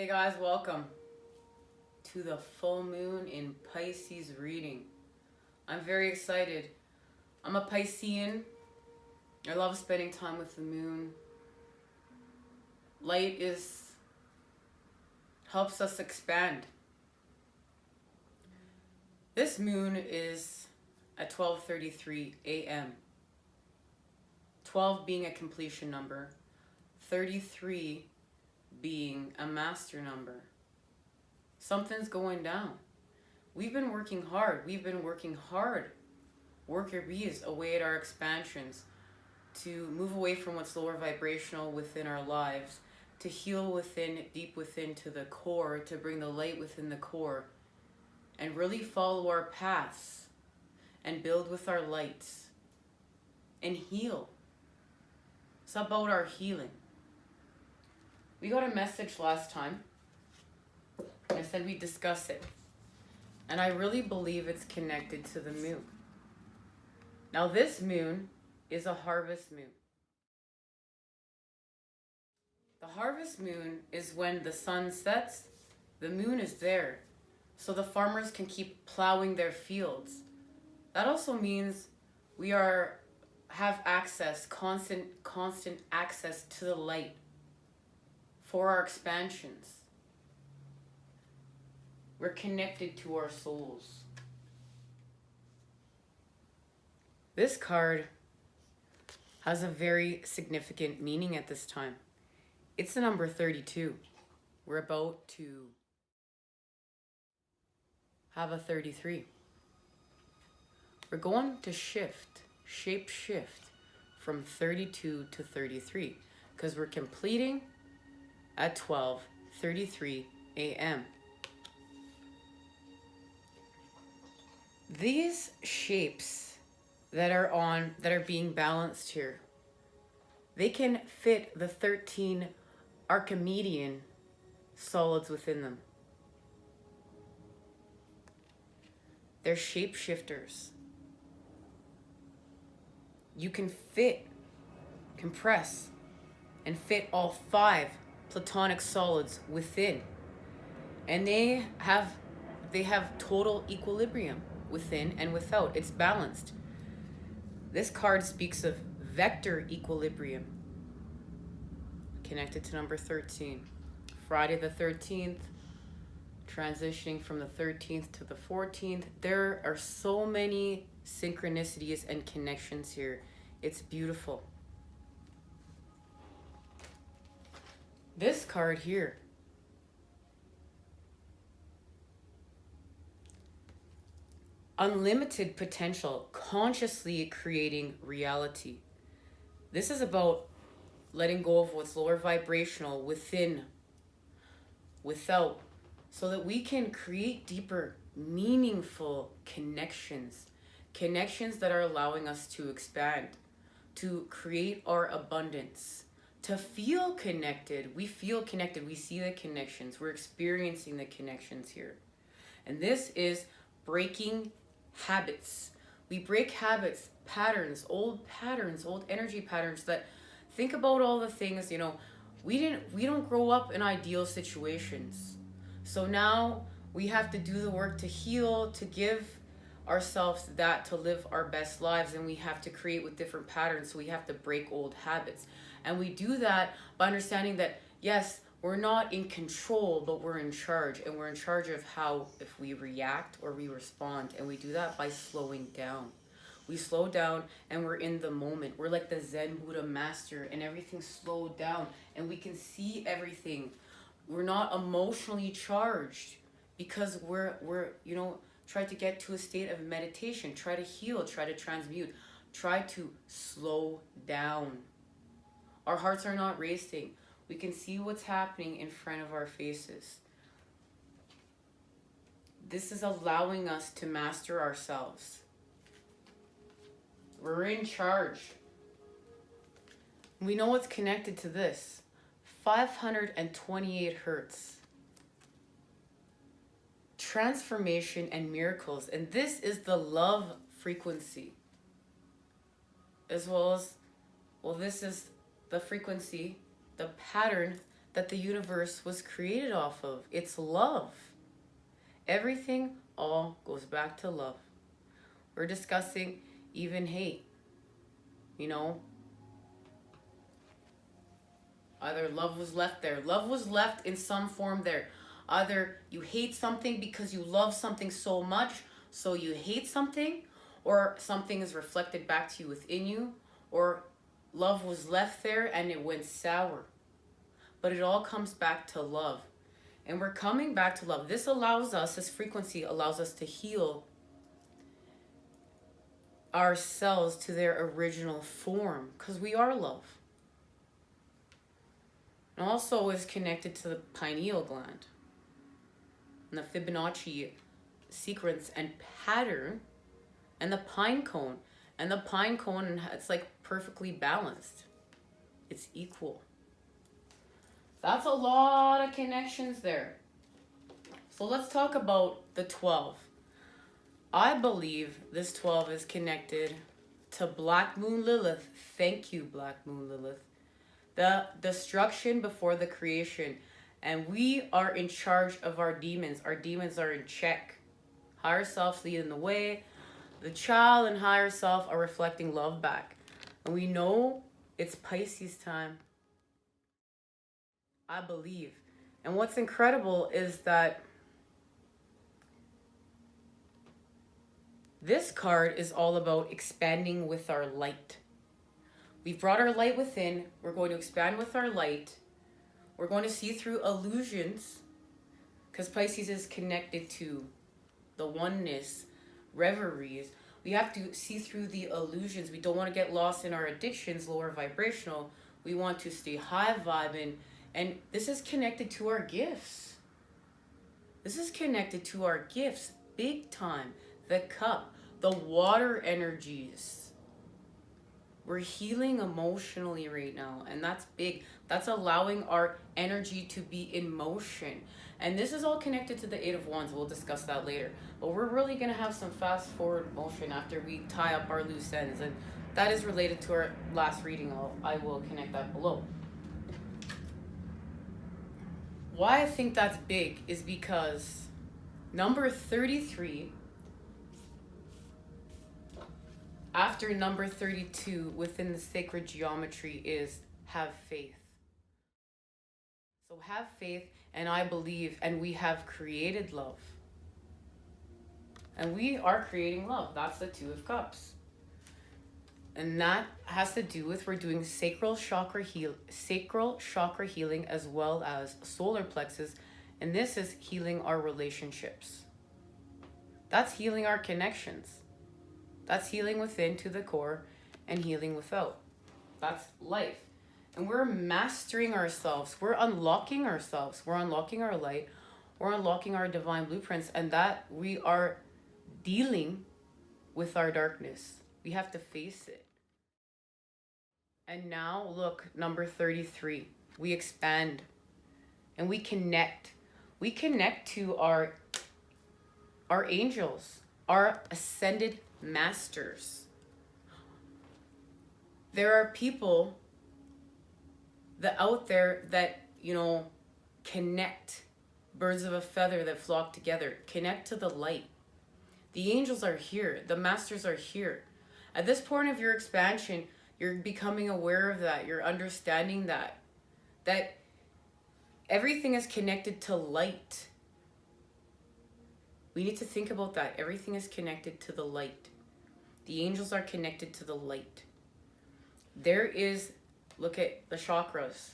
Hey guys, welcome to the full moon in Pisces reading. I'm very excited. I'm a Piscean. I love spending time with the moon. Light helps us expand. This moon is at 12:33 a.m. 12 being a completion number, 33 being a master number. Something's going down. We've been working hard. Worker bees away at our expansions to move away from what's lower vibrational within our lives, to heal within, deep within to the core, to bring the light within the core, and really follow our paths and build with our lights and heal. It's about our healing. We got a message last time. I said we'd discuss it. And I really believe it's connected to the moon. Now this moon is a harvest moon. The harvest moon is when the sun sets, the moon is there. So the farmers can keep plowing their fields. That also means we have access, constant access to the light for our expansions. We're connected to our souls. This card has a very significant meaning at this time. It's the number 32. We're about to have a 33. We're going to shape shift from 32 to 33 because we're completing at 12:33 a.m. These shapes that are being balanced here, they can fit the 13 Archimedean solids within them. They're shapeshifters. You can compress, and fit all 5 platonic solids within. And they have total equilibrium within and without. It's balanced. This card speaks of vector equilibrium, connected to number 13. Friday the 13th, transitioning from the 13th to the 14th. There are so many synchronicities and connections here. It's beautiful. This card here, unlimited potential, consciously creating reality. This is about letting go of what's lower vibrational within, without, so that we can create deeper, meaningful connections that are allowing us to expand, to create our abundance, to feel connected. We feel connected. We see the connections. We're experiencing the connections here. And this is breaking habits. We break habits, patterns, old energy patterns that think about all the things, we don't grow up in ideal situations. So now we have to do the work to heal, to give ourselves that, to live our best lives, and we have to create with different patterns. So we have to break old habits. And we do that by understanding that, yes, we're not in control, but we're in charge. And we're in charge of how, if we react or we respond. And we do that by slowing down. We slow down and we're in the moment. We're like the Zen Buddha master, and everything's slowed down and we can see everything. We're not emotionally charged because we're try to get to a state of meditation, try to heal, try to transmute, try to slow down. Our hearts are not racing. We can see what's happening in front of our faces. This is allowing us to master ourselves. We're in charge. We know what's connected to this. 528 hertz. Transformation and miracles. And this is the love frequency. As well as, this is the frequency, the pattern that the universe was created off of. It's love. Everything all goes back to love. We're discussing even hate. You know, either love was left there. Love was left in some form there. Either you hate something because you love something so much, so you hate something, or something is reflected back to you within you, or love was left there and it went sour. But it all comes back to love. And we're coming back to love. This allows us, this frequency allows us to heal ourselves to their original form, because we are love. And also is connected to the pineal gland and the Fibonacci sequence and pattern and the pine cone. And the pine cone, it's like perfectly balanced. It's equal. That's a lot of connections there. So let's talk about the 12. I believe this 12 is connected to Black Moon Lilith. Thank you, Black Moon Lilith. The destruction before the creation. And we are in charge of our demons. Our demons are in check. Higher self's leading the way. The child and higher self are reflecting love back. And we know it's Pisces time. I believe. And what's incredible is that this card is all about expanding with our light. We've brought our light within. We're going to expand with our light. We're going to see through illusions, because Pisces is connected to the oneness, reveries. We have to see through the illusions. We don't want to get lost in our addictions, lower vibrational. We want to stay high vibing. And this is connected to our gifts. This is connected to our gifts, big time. The cup, the water energies. We're healing emotionally right now, and that's big. That's allowing our energy to be in motion. And this is all connected to the Eight of Wands. We'll discuss that later. But we're really going to have some fast forward motion after we tie up our loose ends. And that is related to our last reading. I will connect that below. Why I think that's big is because number 33, after number 32 within the sacred geometry, is have faith. So have faith, and I believe, and we have created love. And we are creating love. That's the Two of Cups. And that has to do with, we're doing sacral chakra healing as well as solar plexus. And this is healing our relationships. That's healing our connections. That's healing within to the core and healing without. That's life. And we're mastering ourselves. We're unlocking ourselves. We're unlocking our light. We're unlocking our divine blueprints. And that we are dealing with our darkness. We have to face it. And now look, number 33. We expand. And we connect. We connect to our angels. Our ascended masters. There are people out there that, connect, birds of a feather that flock together, connect to the light. The angels are here. The masters are here. At this point of your expansion, you're becoming aware of that. You're understanding that everything is connected to light. We need to think about that. Everything is connected to the light. The angels are connected to the light. Look at the chakras.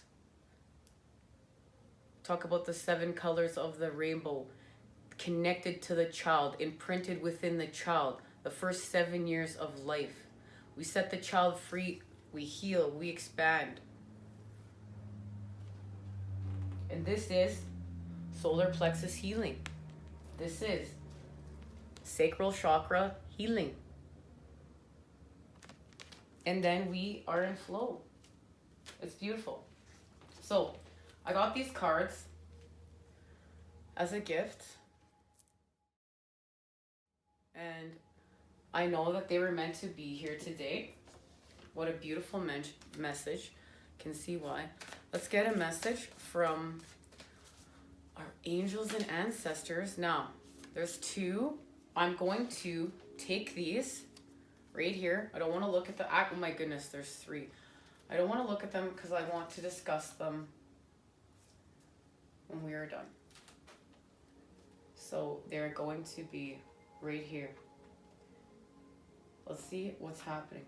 Talk about the 7 colors of the rainbow. Connected to the child, imprinted within the child. The first 7 years of life. We set the child free. We heal. We expand. And this is solar plexus healing. This is sacral chakra healing. And then we are in flow. It's beautiful. So I got these cards as a gift. And I know that they were meant to be here today. What a beautiful message. Can see why. Let's get a message from our angels and ancestors. Now, there's two. I'm going to take these right here. I don't want to look at the, oh my goodness, there's three. I don't want to look at them because I want to discuss them when we are done. So they're going to be right here. Let's see what's happening.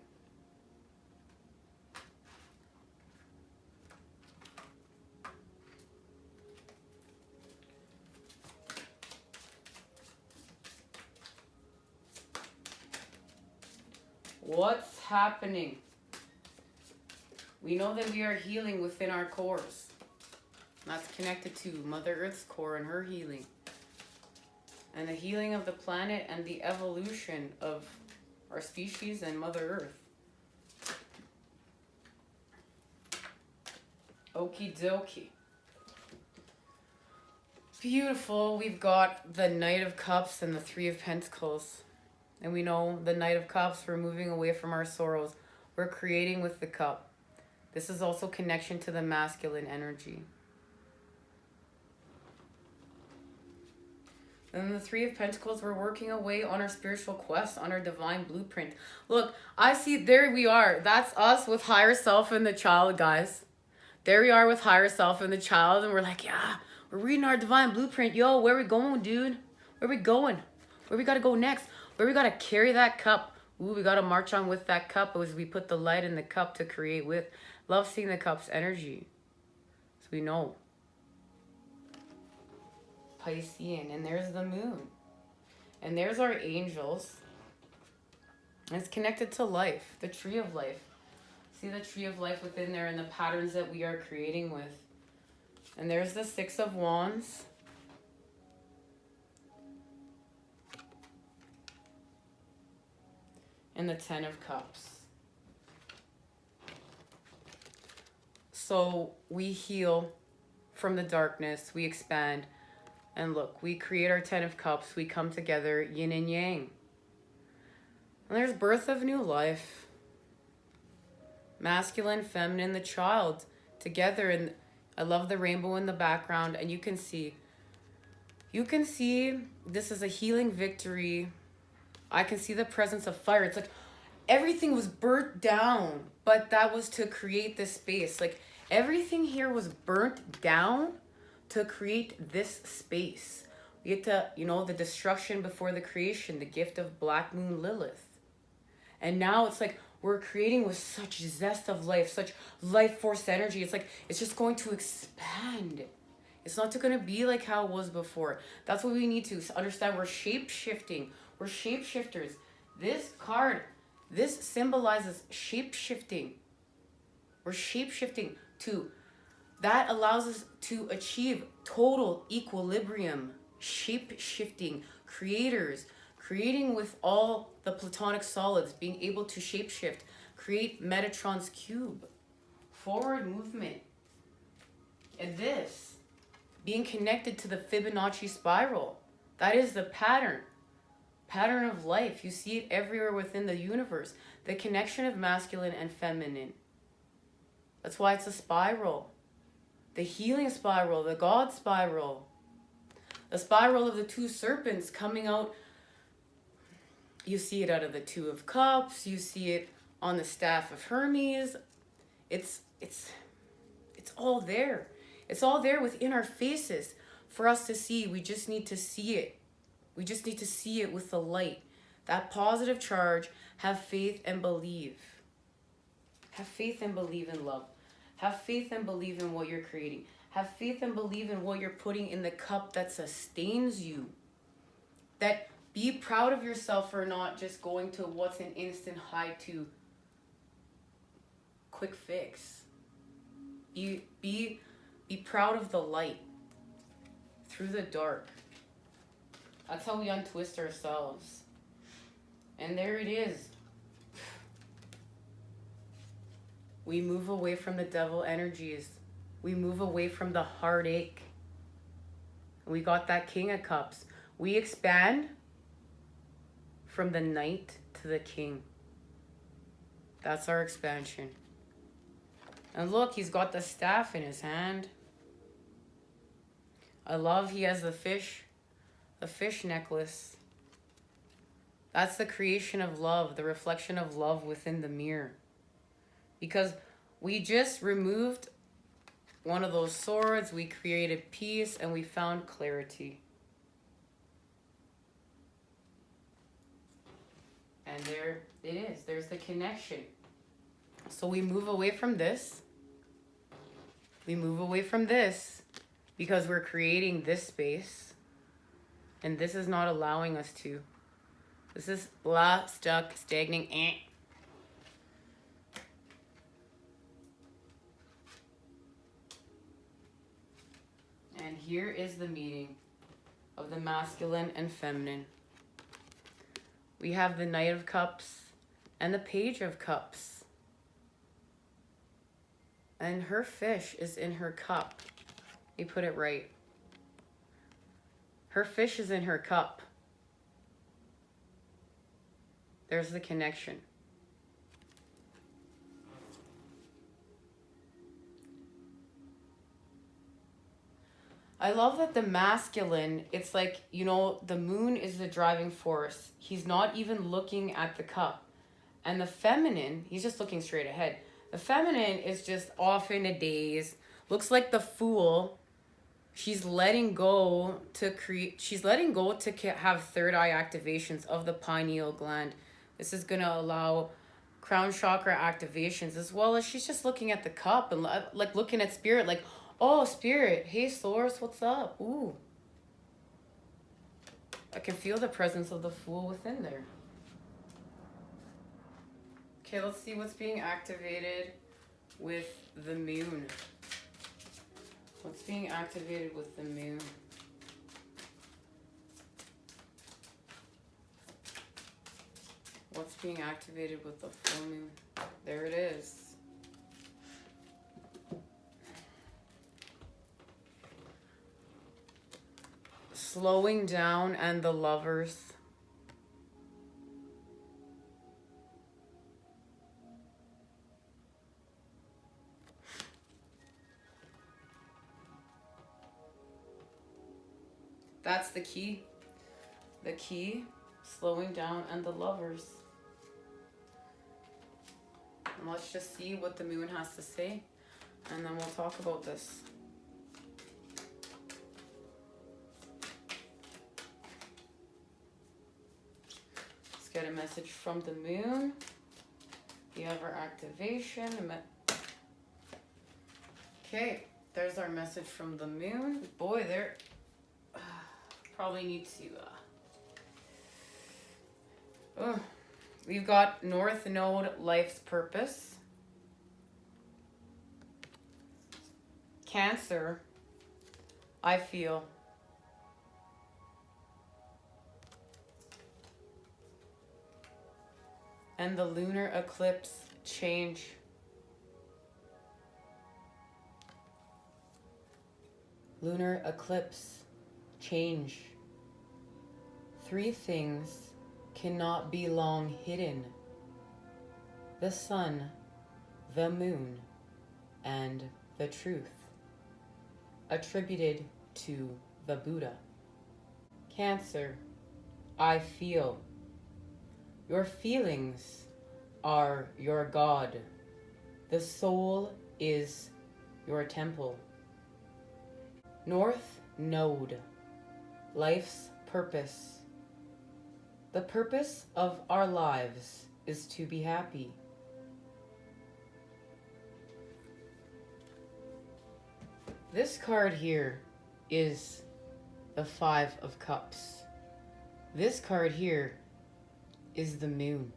What's happening? We know that we are healing within our cores. That's connected to Mother Earth's core and her healing. And the healing of the planet and the evolution of our species and Mother Earth. Okie dokie. Beautiful. We've got the Knight of Cups and the Three of Pentacles. And we know the Knight of Cups, we're moving away from our sorrows. We're creating with the cup. This is also connection to the masculine energy. And the Three of Pentacles, we're working away on our spiritual quest, on our divine blueprint. Look, I see, there we are. That's us with higher self and the child, guys. There we are with higher self and the child. And we're like, yeah, we're reading our divine blueprint. Yo, where we going, dude? Where we going? Where we got to go next? Where we got to carry that cup? Ooh, we got to march on with that cup as we put the light in the cup to create with. Love seeing the cup's energy. So we know. Piscean. And there's the moon. And there's our angels. And it's connected to life. The tree of life. See the tree of life within there and the patterns that we are creating with. And there's the Six of Wands. And the Ten of Cups. So we heal from the darkness. We expand. And look, we create our Ten of Cups. We come together, yin and yang. And there's birth of new life. Masculine, feminine, the child together. And I love the rainbow in the background. And you can see this is a healing victory. I can see the presence of fire. It's like everything was burnt down, but that was to create this space. Like everything here was burnt down to create this space. We get to, the destruction before the creation, the gift of Black Moon Lilith. And now it's like we're creating with such zest of life, such life force energy. It's like it's just going to expand. It's not going to be like how it was before. That's what we need to understand. We're shape-shifting. We're shapeshifters. This card, this symbolizes shape-shifting. We're shape-shifting to, that allows us to achieve total equilibrium. Shape-shifting, creators, creating with all the platonic solids, being able to shapeshift, create Metatrons Cube, forward movement. And this, being connected to the Fibonacci spiral. That is the pattern of life. You see it everywhere within the universe. The connection of masculine and feminine. That's why it's a spiral. The healing spiral, the God spiral. The spiral of the two serpents coming out. You see it out of the Two of Cups. You see it on the staff of Hermes. It's all there. It's all there within our faces for us to see. We just need to see it. We just need to see it with the light. That positive charge. Have faith and believe. Have faith and believe in love. Have faith and believe in what you're creating. Have faith and believe in what you're putting in the cup that sustains you. That be proud of yourself for not just going to what's an instant high to quick fix. Be proud of the light through the dark. That's how we untwist ourselves. And there it is. We move away from the devil energies. We move away from the heartache. We got that King of Cups. We expand from the Knight to the King. That's our expansion. And look, he's got the staff in his hand. I love he has the fish necklace. That's the creation of love, the reflection of love within the mirror. Because we just removed one of those swords, we created peace, and we found clarity. And there it is. There's the connection. So we move away from this. We move away from this because we're creating this space. And this is not allowing us to. This is blah, stuck, stagnant. And here is the meeting of the masculine and feminine. We have the Knight of Cups and the Page of Cups. And her fish is in her cup. Let me put it right. Her fish is in her cup. There's the connection. I love that the masculine, it's like, you know, the moon is the driving force. He's not even looking at the cup. And the feminine, he's just looking straight ahead. The feminine is just off in a daze. Looks like the Fool. She's letting go to create, she's letting go to have third eye activations of the pineal gland. This is going to allow crown chakra activations, as well as she's just looking at the cup and like looking at spirit, like, oh, spirit, hey, source, what's up? Ooh. I can feel the presence of the Fool within there. Okay, let's see what's being activated with the moon. What's being activated with the moon? What's being activated with the full moon? There it is. Slowing down and the Lovers. That's the key. The key, slowing down and the Lovers. And let's just see what the moon has to say, and then we'll talk about this. Let's get a message from the moon. You have our activation. Okay, there's our message from the moon. Boy, there probably need to we've got North Node, life's purpose. Cancer, I feel. And the lunar eclipse, change. Lunar eclipse, change. 3 things cannot be long hidden: the sun, the moon, and the truth. Attributed to the Buddha. Cancer, I feel. Your feelings are your God. The soul is your temple. North Node, life's purpose. The purpose of our lives is to be happy. This card here is the 5 of Cups. This card here is the moon.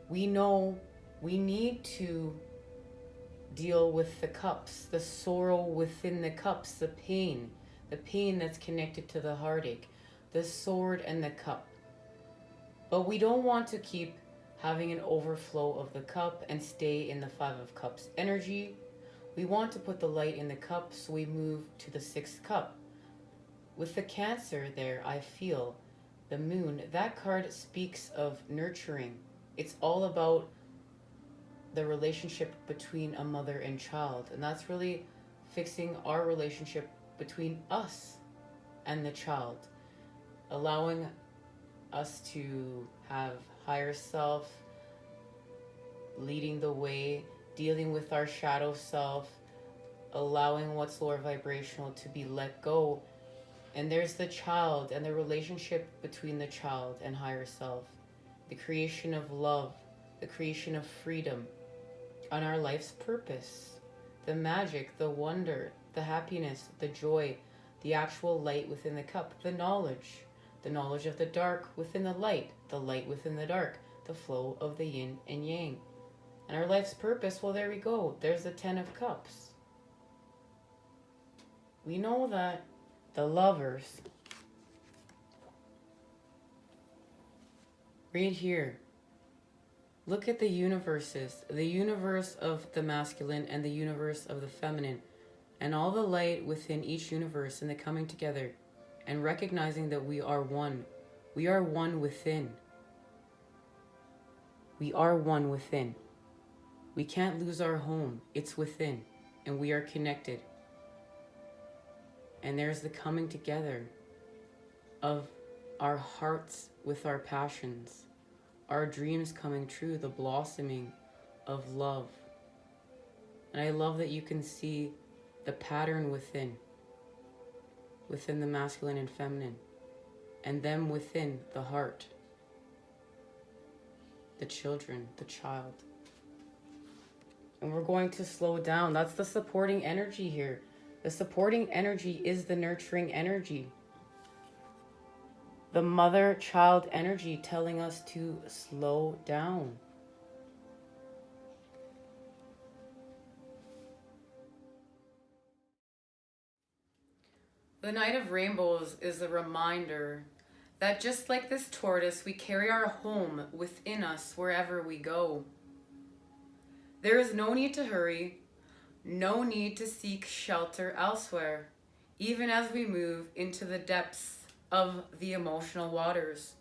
We know we need to deal with the cups, the sorrow within the cups, the pain that's connected to the heartache, the sword and the cup. But we don't want to keep having an overflow of the cup and stay in the 5 of Cups energy. We want to put the light in the cup, so we move to the 6th cup. With the Cancer there, I feel the moon, that card speaks of nurturing. It's all about the relationship between a mother and child. And that's really fixing our relationship between us and the child, allowing us to have higher self, leading the way, dealing with our shadow self, allowing what's lower vibrational to be let go. And there's the child and the relationship between the child and higher self, the creation of love, the creation of freedom, on our life's purpose, the magic, the wonder, the happiness, the joy, the actual light within the cup, the knowledge of the dark within the light within the dark, the flow of the yin and yang. And our life's purpose, well, there we go. There's the 10 of Cups. We know that the lovers, right here, look at the universes, the universe of the masculine and the universe of the feminine, and all the light within each universe, and the coming together and recognizing that we are one. We are one within. We are one within. We can't lose our home. It's within, and we are connected. And there's the coming together of our hearts with our passions, our dreams coming true, the blossoming of love. And I love that you can see the pattern within the masculine and feminine, and them within the heart, the children, the child. And we're going to slow down. That's the supporting energy here. The supporting energy is the nurturing energy. The mother-child energy telling us to slow down. The Night of Rainbows is a reminder that just like this tortoise, we carry our home within us wherever we go. There is no need to hurry, no need to seek shelter elsewhere, even as we move into the depths of the emotional waters.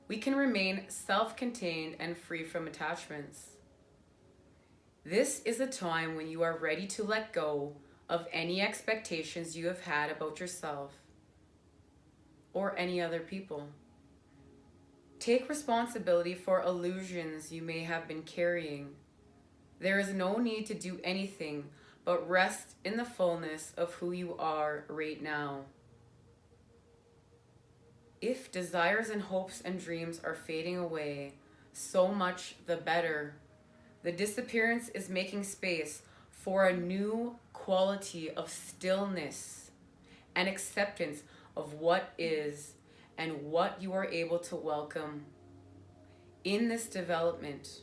We can remain self-contained and free from attachments. This is a time when you are ready to let go of any expectations you have had about yourself or any other people. Take responsibility for illusions you may have been carrying. There is no need to do anything but rest in the fullness of who you are right now. If desires and hopes and dreams are fading away, so much the better. The disappearance is making space for a new quality of stillness and acceptance of what is and what you are able to welcome in this development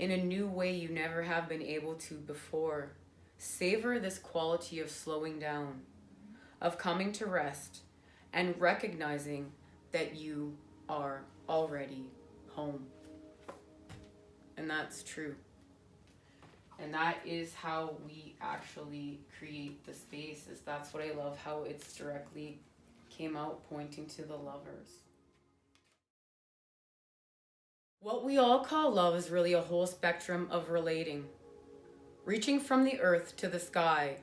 in a new way you never have been able to before. Savor this quality of slowing down, of coming to rest, and recognizing that you are already home. And that's true. And that is how we actually create the spaces. That's what I love, how it's directly came out pointing to the lovers. What we all call love is really a whole spectrum of relating. Reaching from the earth to the sky,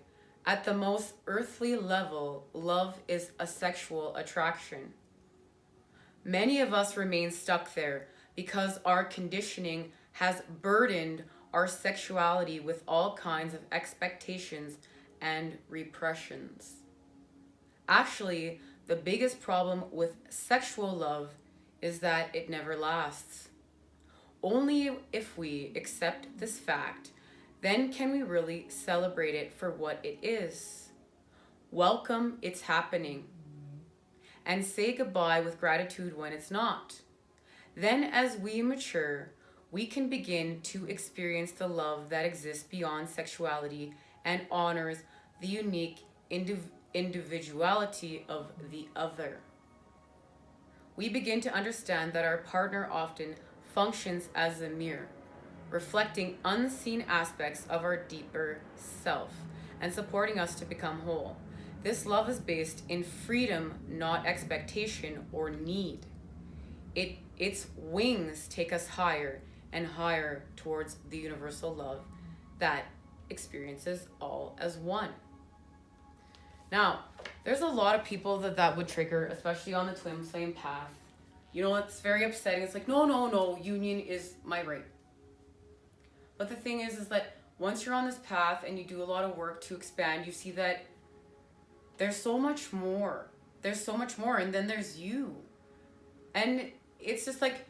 at the most earthly level, love is a sexual attraction. Many of us remain stuck there because our conditioning has burdened our sexuality with all kinds of expectations and repressions. Actually, the biggest problem with sexual love is that it never lasts. Only if we accept this fact, then can we really celebrate it for what it is. Welcome it's happening. And say goodbye with gratitude when it's not. Then as we mature, we can begin to experience the love that exists beyond sexuality and honors the unique individuality of the other. We begin to understand that our partner often functions as a mirror, reflecting unseen aspects of our deeper self and supporting us to become whole. This love is based in freedom, not expectation or need. Its wings take us higher and higher towards the universal love that experiences all as one. Now, there's a lot of people that would trigger, especially on the twin flame path. You know, it's very upsetting. It's like, no, union is my right. But the thing is that once you're on this path and you do a lot of work to expand, you see that there's so much more. There's so much more, and then there's you. And it's just like,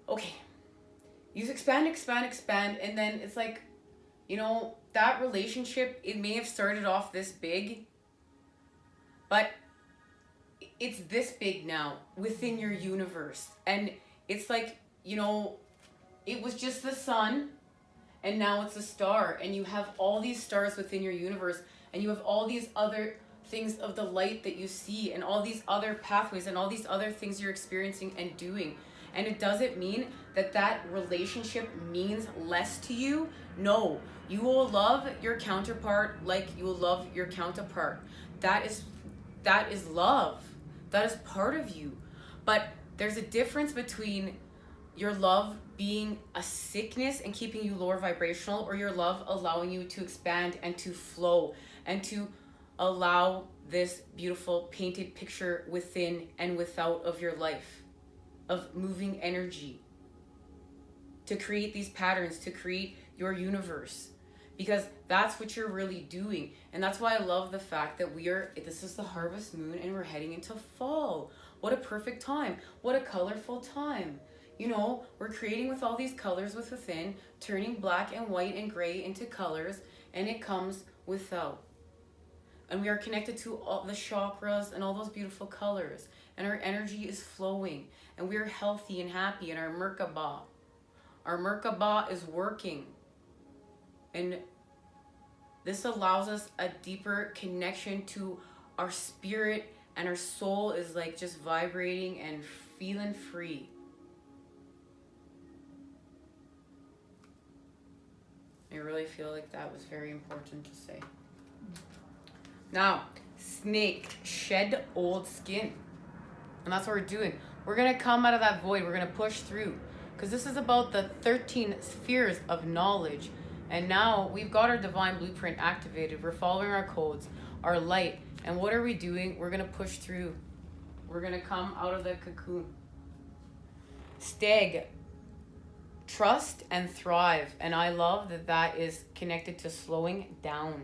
okay, you expand, and then it's like, you know, that relationship, it may have started off this big, but it's this big now within your universe. And it's like, you know, it was just the sun, and now it's a star, and you have all these stars within your universe, and you have all these other things of the light that you see, and all these other pathways, and all these other things you're experiencing and doing. And it doesn't mean that relationship means less to you. No, you will love your counterpart like you will love your counterpart. That is love. That is part of you. But there's a difference between your love being a sickness and keeping you lower vibrational, or your love allowing you to expand and to flow and to allow this beautiful painted picture within and without of your life, of moving energy, to create these patterns, to create your universe, because that's what you're really doing. And that's why I love the fact that this is the harvest moon and we're heading into fall. What a perfect time. What a colorful time. You know, we're creating with all these colors within, turning black and white and gray into colors, and it comes without. And we are connected to all the chakras and all those beautiful colors, and our energy is flowing, and we are healthy and happy, and our Merkaba is working. And this allows us a deeper connection to our spirit, and our soul is like just vibrating and feeling free. I really feel like that was very important to say. Now, snake, shed old skin. And that's what we're doing. We're going to come out of that void. We're going to push through. Because this is about the 13 spheres of knowledge. And now we've got our divine blueprint activated. We're following our codes, our light. And what are we doing? We're going to push through. We're going to come out of the cocoon. Stag, trust and thrive. And I love that is connected to slowing down.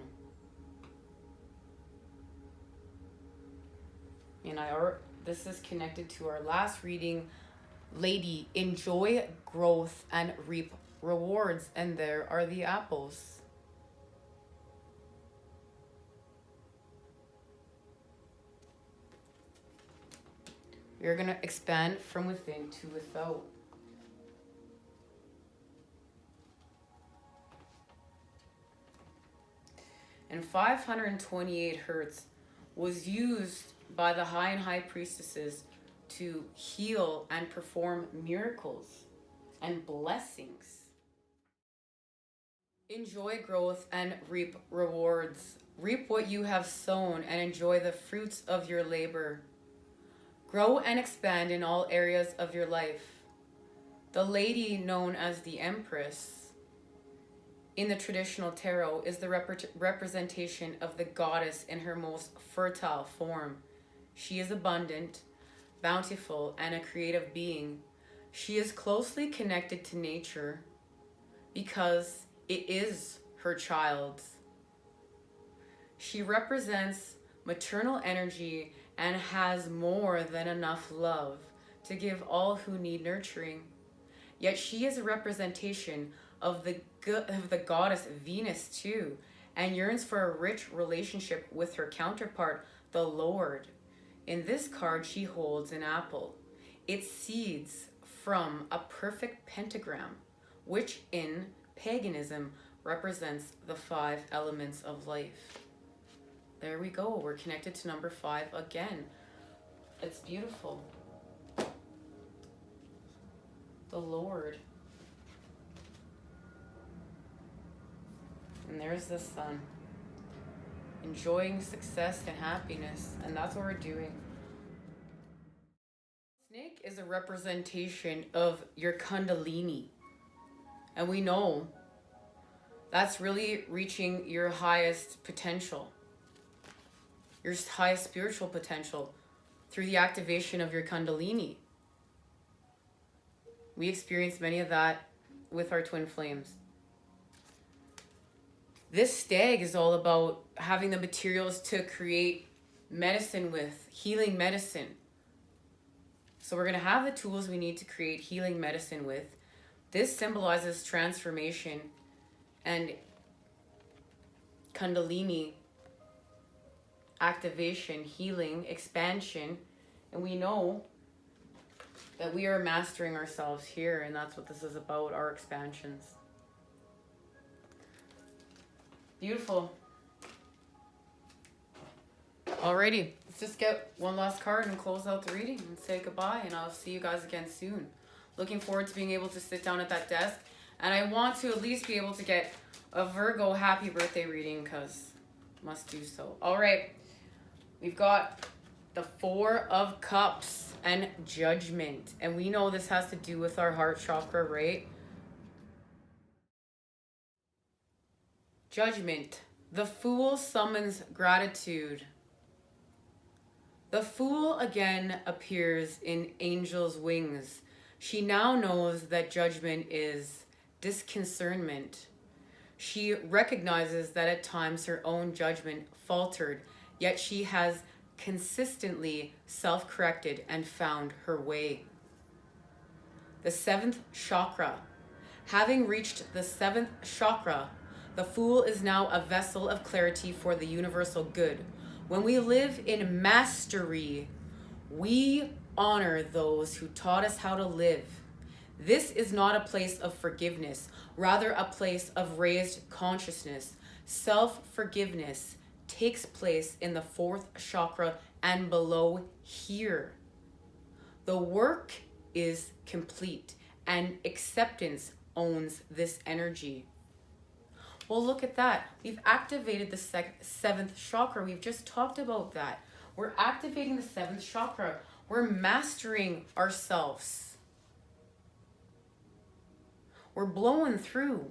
And this is connected to our last reading. Lady, enjoy growth and reap rewards. And there are the apples. You're going to expand from within to without. And 528 hertz was used by the high and high priestesses to heal and perform miracles and blessings. Enjoy growth and reap rewards. Reap what you have sown and enjoy the fruits of your labor. Grow and expand in all areas of your life. The lady known as the Empress in the traditional tarot is the representation of the goddess in her most fertile form. She is abundant, bountiful, and a creative being. She is closely connected to nature because it is her child. She represents maternal energy and has more than enough love to give all who need nurturing. Yet she is a representation of the goddess Venus too, and yearns for a rich relationship with her counterpart, the Lord. In this card, she holds an apple. It seeds from a perfect pentagram, which in paganism represents the 5 elements of life. There we go. We're connected to number 5 again. It's beautiful. The Lord. And there's the sun. Enjoying success and happiness. And that's what we're doing. Snake is a representation of your Kundalini. And we know that's really reaching your highest potential, your highest spiritual potential through the activation of your Kundalini. We experience many of that with our twin flames. This stag is all about having the materials to create medicine with, healing medicine. So we're going to have the tools we need to create healing medicine with. This symbolizes transformation and Kundalini activation, healing, expansion. And we know that we are mastering ourselves here, and that's what this is about, our expansions. Beautiful. Alrighty, let's just get one last card and close out the reading and say goodbye, and I'll see you guys again soon. Looking forward to being able to sit down at that desk, and I want to at least be able to get a Virgo happy birthday reading, because must do so. Alright, we've got the Four of Cups and Judgment, and we know this has to do with our heart chakra, right? Judgment. The Fool summons gratitude. The Fool again appears in angel's wings. She now knows that judgment is disconcernment. She recognizes that at times her own judgment faltered, yet she has consistently self-corrected and found her way. The 7th chakra. Having reached the 7th chakra, the Fool is now a vessel of clarity for the universal good. When we live in mastery, we honor those who taught us how to live. This is not a place of forgiveness, rather a place of raised consciousness. Self-forgiveness takes place in the 4th chakra and below here. The work is complete, and acceptance owns this energy. Well, look at that. We've activated the 7th chakra. We've just talked about that. We're activating the 7th chakra. We're mastering ourselves. We're blowing through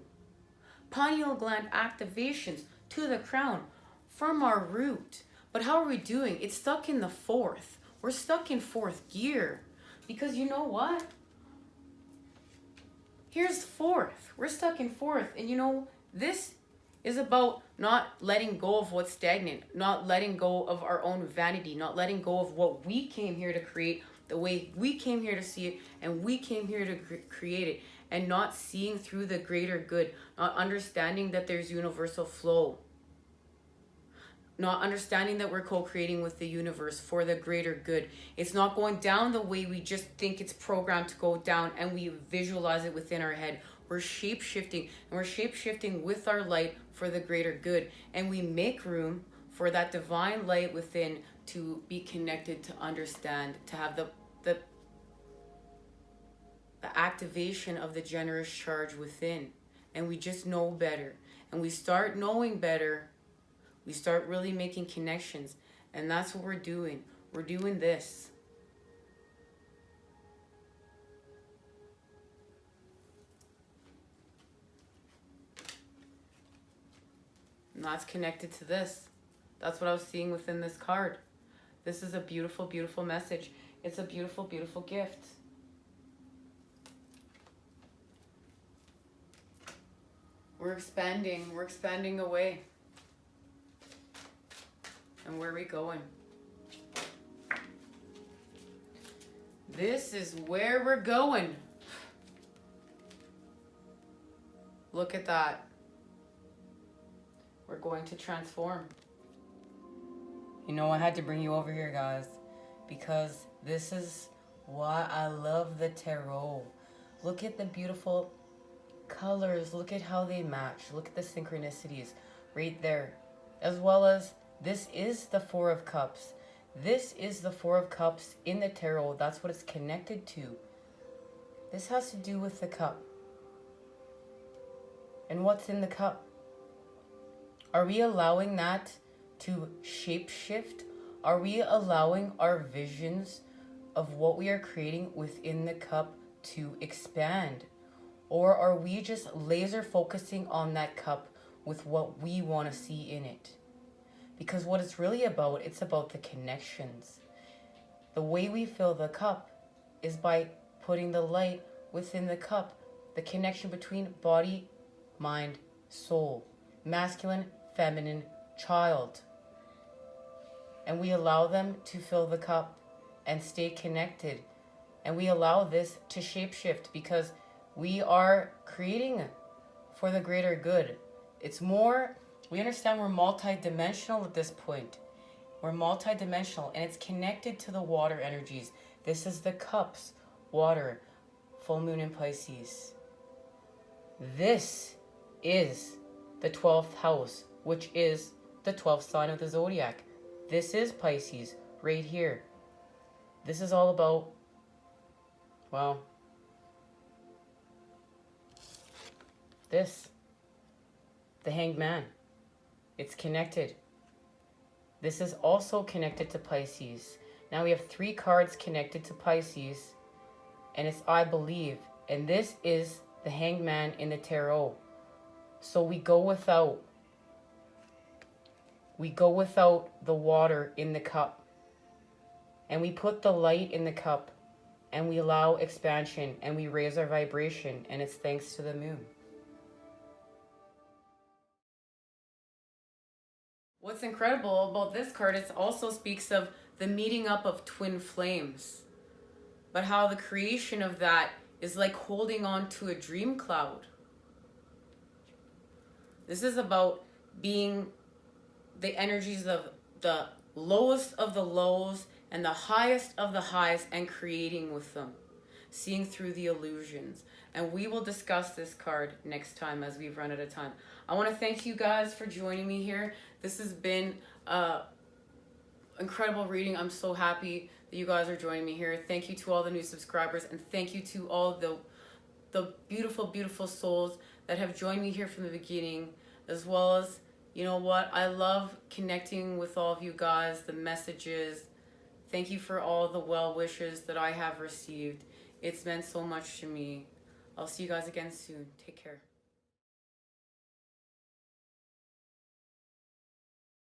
pineal gland activations to the crown from our root. But how are we doing? It's stuck in the 4th. We're stuck in 4th gear. Because you know what? Here's 4th. We're stuck in 4th. And you know, this is about not letting go of what's stagnant, not letting go of our own vanity, not letting go of what we came here to create, the way we came here to see it, and we came here to create it, and not seeing through the greater good, not understanding that there's universal flow, not understanding that we're co-creating with the universe for the greater good. It's not going down the way we just think it's programmed to go down, and we visualize it within our head. We're shape-shifting, and we're shape-shifting with our light for the greater good. And we make room for that divine light within to be connected, to understand, to have the activation of the generous charge within. And we just know better. And we start knowing better. We start really making connections. And that's what we're doing. We're doing this. And that's connected to this. That's what I was seeing within this card. This is a beautiful, beautiful message. It's a beautiful, beautiful gift. We're expanding away. And where are we going? This is where we're going. Look at that. We're going to transform. You know, I had to bring you over here, guys, because this is why I love the tarot. Look at the beautiful colors. Look at how they match. Look at the synchronicities right there. As well as this is the 4 of Cups. This is the 4 of Cups in the tarot. That's what it's connected to. This has to do with the cup. And what's in the cup? Are we allowing that to shape-shift? Are we allowing our visions of what we are creating within the cup to expand? Or are we just laser focusing on that cup with what we want to see in it? Because what it's really about, it's about the connections. The way we fill the cup is by putting the light within the cup, the connection between body, mind, soul, masculine, feminine, child. And we allow them to fill the cup and stay connected. And we allow this to shapeshift because we are creating for the greater good. It's more, we understand we're multidimensional at this point. We're multidimensional and it's connected to the water energies. This is the cups, water, full moon in Pisces. This is the 12th house, which is the 12th sign of the zodiac. This is Pisces right here. This is all about, well, this, the Hanged Man. It's connected. This is also connected to Pisces. Now we have 3 cards connected to Pisces, and it's I believe. And this is the Hanged Man in the tarot. So we go without the water in the cup. And we put the light in the cup. And we allow expansion. And we raise our vibration. And it's thanks to the moon. What's incredible about this card, it also speaks of the meeting up of twin flames. But how the creation of that is like holding on to a dream cloud. This is about being the energies of the lowest of the lows and the highest of the highs and creating with them. Seeing through the illusions. And we will discuss this card next time as we've run out of time. I want to thank you guys for joining me here. This has been an incredible reading. I'm so happy that you guys are joining me here. Thank you to all the new subscribers, and thank you to all the beautiful, beautiful souls that have joined me here from the beginning, as well as, you know what, I love connecting with all of you guys, the messages. Thank you for all the well wishes that I have received. It's meant so much to me. I'll see you guys again soon. Take care.